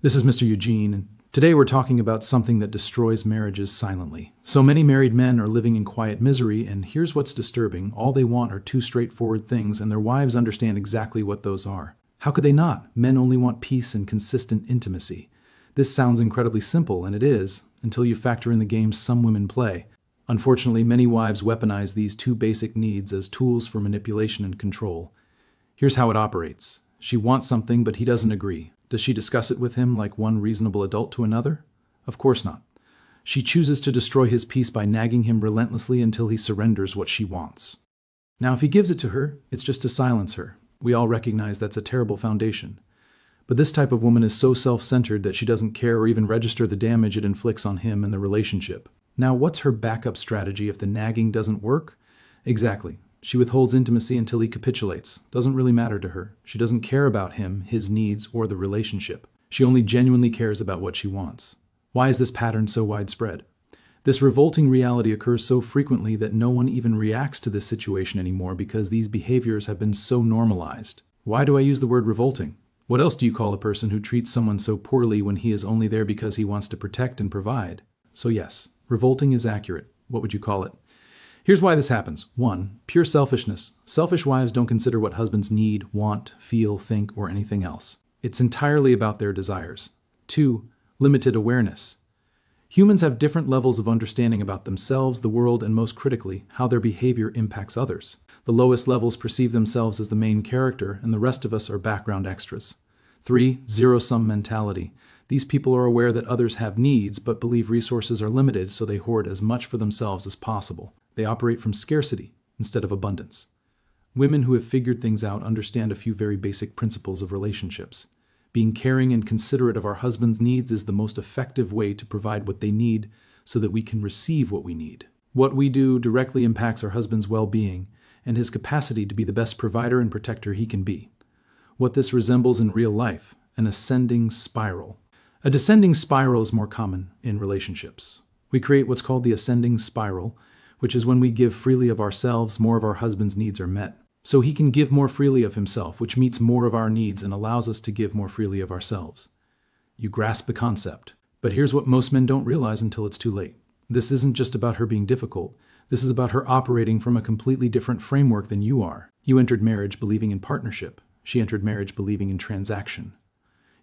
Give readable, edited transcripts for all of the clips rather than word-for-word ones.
This is Mr. Eugene, and today we're talking about something that destroys marriages silently. So many married men are living in quiet misery, and here's what's disturbing. All they want are two straightforward things, and their wives understand exactly what those are. How could they not? Men only want peace and consistent intimacy. This sounds incredibly simple, and it is, until you factor in the games some women play. Unfortunately, many wives weaponize these two basic needs as tools for manipulation and control. Here's how it operates. She wants something, but he doesn't agree. Does she discuss it with him like one reasonable adult to another? Of course not. She chooses to destroy his peace by nagging him relentlessly until he surrenders what she wants. Now, if he gives it to her, it's just to silence her. We all recognize that's a terrible foundation. But this type of woman is so self-centered that she doesn't care or even register the damage it inflicts on him and the relationship. Now, what's her backup strategy if the nagging doesn't work? Exactly. She withholds intimacy until he capitulates. Doesn't really matter to her. She doesn't care about him, his needs, or the relationship. She only genuinely cares about what she wants. Why is this pattern so widespread? This revolting reality occurs so frequently that no one even reacts to this situation anymore because these behaviors have been so normalized. Why do I use the word revolting? What else do you call a person who treats someone so poorly when he is only there because he wants to protect and provide? So yes, revolting is accurate. What would you call it? Here's why this happens. 1. Pure selfishness. Selfish wives don't consider what husbands need, want, feel, think, or anything else. It's entirely about their desires. 2. Limited awareness. Humans have different levels of understanding about themselves, the world, and most critically, how their behavior impacts others. The lowest levels perceive themselves as the main character, and the rest of us are background extras. 3. Zero-sum mentality. These people are aware that others have needs, but believe resources are limited, so they hoard as much for themselves as possible. They operate from scarcity instead of abundance. Women who have figured things out understand a few very basic principles of relationships. Being caring and considerate of our husband's needs is the most effective way to provide what they need so that we can receive what we need. What we do directly impacts our husband's well-being and his capacity to be the best provider and protector he can be. What this resembles in real life, an ascending spiral. A descending spiral is more common in relationships. We create what's called the ascending spiral, which is when we give freely of ourselves, more of our husband's needs are met. So he can give more freely of himself, which meets more of our needs and allows us to give more freely of ourselves. You grasp the concept. But here's what most men don't realize until it's too late. This isn't just about her being difficult. This is about her operating from a completely different framework than you are. You entered marriage believing in partnership. She entered marriage believing in transaction.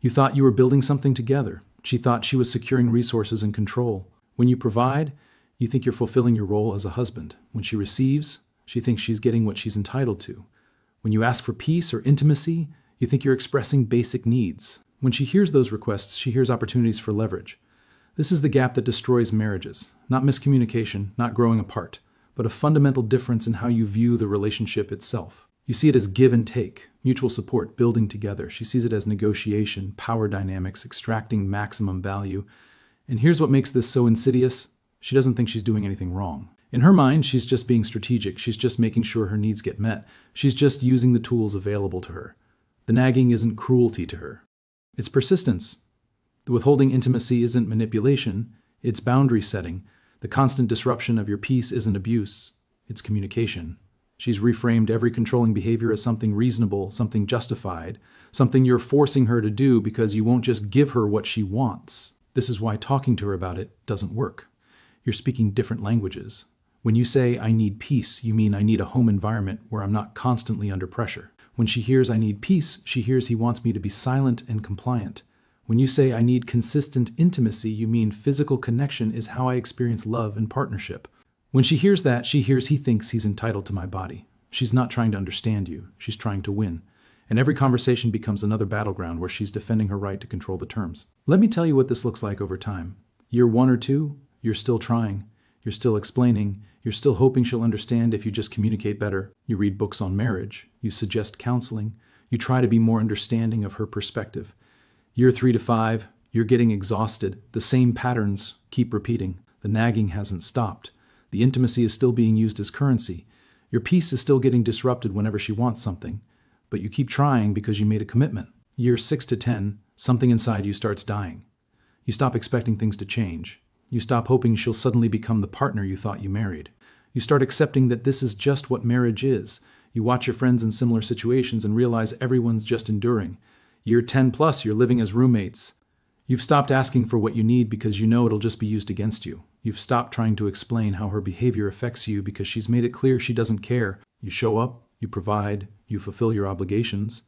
You thought you were building something together. She thought she was securing resources and control. When you provide, you think you're fulfilling your role as a husband. When she receives, she thinks she's getting what she's entitled to. When you ask for peace or intimacy, you think you're expressing basic needs. When she hears those requests, she hears opportunities for leverage. This is the gap that destroys marriages. Not miscommunication, not growing apart, but a fundamental difference in how you view the relationship itself. You see it as give and take, mutual support, building together. She sees it as negotiation, power dynamics, extracting maximum value. And here's what makes this so insidious. She doesn't think she's doing anything wrong. In her mind, she's just being strategic. She's just making sure her needs get met. She's just using the tools available to her. The nagging isn't cruelty to her. It's persistence. The withholding intimacy isn't manipulation. It's boundary setting. The constant disruption of your peace isn't abuse. It's communication. She's reframed every controlling behavior as something reasonable, something justified, something you're forcing her to do because you won't just give her what she wants. This is why talking to her about it doesn't work. You're speaking different languages. When you say, I need peace, you mean I need a home environment where I'm not constantly under pressure. When she hears I need peace, she hears he wants me to be silent and compliant. When you say I need consistent intimacy, you mean physical connection is how I experience love and partnership. When she hears that, she hears he thinks he's entitled to my body. She's not trying to understand you. She's trying to win. And every conversation becomes another battleground where she's defending her right to control the terms. Let me tell you what this looks like over time. Year 1 or 2, you're still trying. You're still explaining. You're still hoping she'll understand if you just communicate better. You read books on marriage. You suggest counseling. You try to be more understanding of her perspective. Year 3 to 5, you're getting exhausted. The same patterns keep repeating. The nagging hasn't stopped. The intimacy is still being used as currency. Your peace is still getting disrupted whenever she wants something. But you keep trying because you made a commitment. Year 6 to 10, something inside you starts dying. You stop expecting things to change. You stop hoping she'll suddenly become the partner you thought you married. You start accepting that this is just what marriage is. You watch your friends in similar situations and realize everyone's just enduring. Year 10 plus, you're living as roommates. You've stopped asking for what you need because you know it'll just be used against you. You've stopped trying to explain how her behavior affects you because she's made it clear she doesn't care. You show up, you provide, you fulfill your obligations.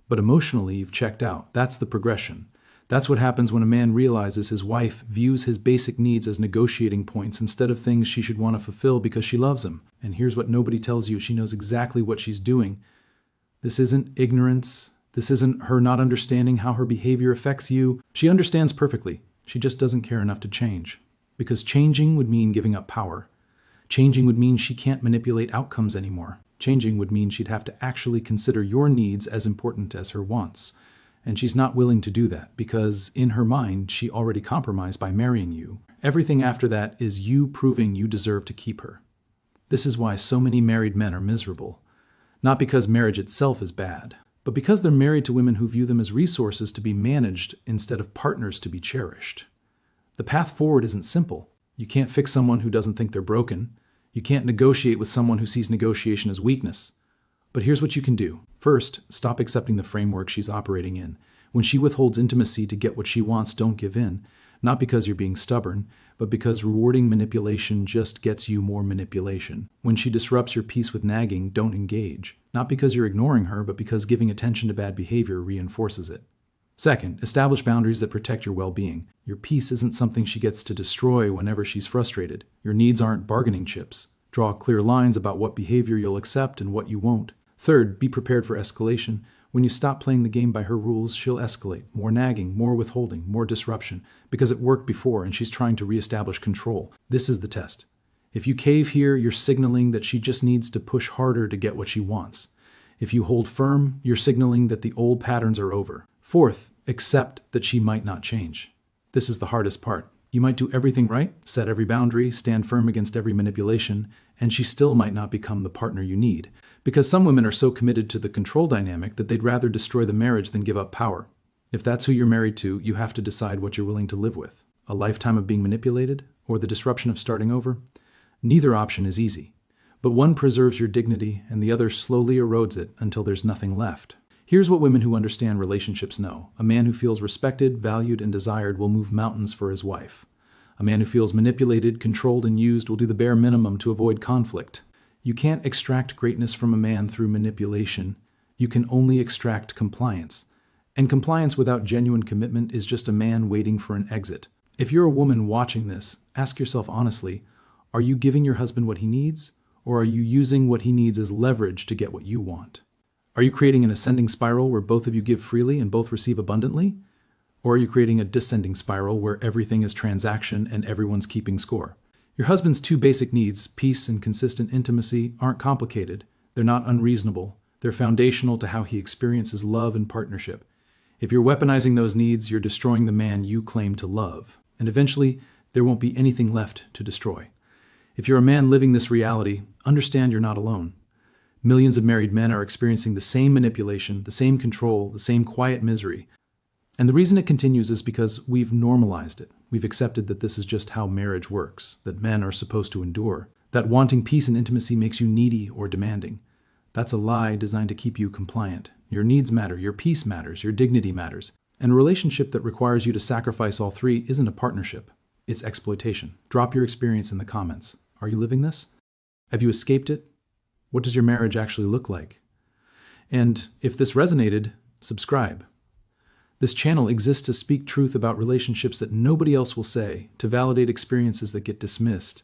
But emotionally, you've checked out. That's the progression. That's what happens when a man realizes his wife views his basic needs as negotiating points instead of things she should want to fulfill because she loves him. And here's what nobody tells you: she knows exactly what she's doing. This isn't ignorance. This isn't her not understanding how her behavior affects you. She understands perfectly. She just doesn't care enough to change. Because changing would mean giving up power. Changing would mean she can't manipulate outcomes anymore. Changing would mean she'd have to actually consider your needs as important as her wants. And she's not willing to do that because, in her mind, she already compromised by marrying you. Everything after that is you proving you deserve to keep her. This is why so many married men are miserable. Not because marriage itself is bad, but because they're married to women who view them as resources to be managed instead of partners to be cherished. The path forward isn't simple. You can't fix someone who doesn't think they're broken. You can't negotiate with someone who sees negotiation as weakness. But here's what you can do. First, stop accepting the framework she's operating in. When she withholds intimacy to get what she wants, don't give in. Not because you're being stubborn, but because rewarding manipulation just gets you more manipulation. When she disrupts your peace with nagging, don't engage. Not because you're ignoring her, but because giving attention to bad behavior reinforces it. Second, establish boundaries that protect your well-being. Your peace isn't something she gets to destroy whenever she's frustrated. Your needs aren't bargaining chips. Draw clear lines about what behavior you'll accept and what you won't. Third, be prepared for escalation. When you stop playing the game by her rules, she'll escalate. More nagging, more withholding, more disruption, because it worked before and she's trying to reestablish control. This is the test. If you cave here, you're signaling that she just needs to push harder to get what she wants. If you hold firm, you're signaling that the old patterns are over. Fourth, accept that she might not change. This is the hardest part. You might do everything right, set every boundary, stand firm against every manipulation, and she still might not become the partner you need. Because some women are so committed to the control dynamic that they'd rather destroy the marriage than give up power. If that's who you're married to, you have to decide what you're willing to live with. A lifetime of being manipulated, or the disruption of starting over? Neither option is easy. But one preserves your dignity, and the other slowly erodes it until there's nothing left. Here's what women who understand relationships know. A man who feels respected, valued, and desired will move mountains for his wife. A man who feels manipulated, controlled, and used will do the bare minimum to avoid conflict. You can't extract greatness from a man through manipulation. You can only extract compliance. And compliance without genuine commitment is just a man waiting for an exit. If you're a woman watching this, ask yourself honestly, are you giving your husband what he needs, or are you using what he needs as leverage to get what you want? Are you creating an ascending spiral where both of you give freely and both receive abundantly? Or are you creating a descending spiral where everything is transaction and everyone's keeping score? Your husband's two basic needs, peace and consistent intimacy, aren't complicated. They're not unreasonable. They're foundational to how he experiences love and partnership. If you're weaponizing those needs, you're destroying the man you claim to love. And eventually, there won't be anything left to destroy. If you're a man living this reality, understand you're not alone. Millions of married men are experiencing the same manipulation, the same control, the same quiet misery. And the reason it continues is because we've normalized it. We've accepted that this is just how marriage works, that men are supposed to endure, that wanting peace and intimacy makes you needy or demanding. That's a lie designed to keep you compliant. Your needs matter, your peace matters, your dignity matters. And a relationship that requires you to sacrifice all three isn't a partnership. It's exploitation. Drop your experience in the comments. Are you living this? Have you escaped it? What does your marriage actually look like? And if this resonated, subscribe. This channel exists to speak truth about relationships that nobody else will say, to validate experiences that get dismissed,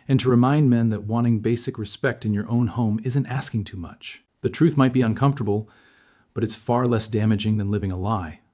and to remind men that wanting basic respect in your own home isn't asking too much. The truth might be uncomfortable, but it's far less damaging than living a lie.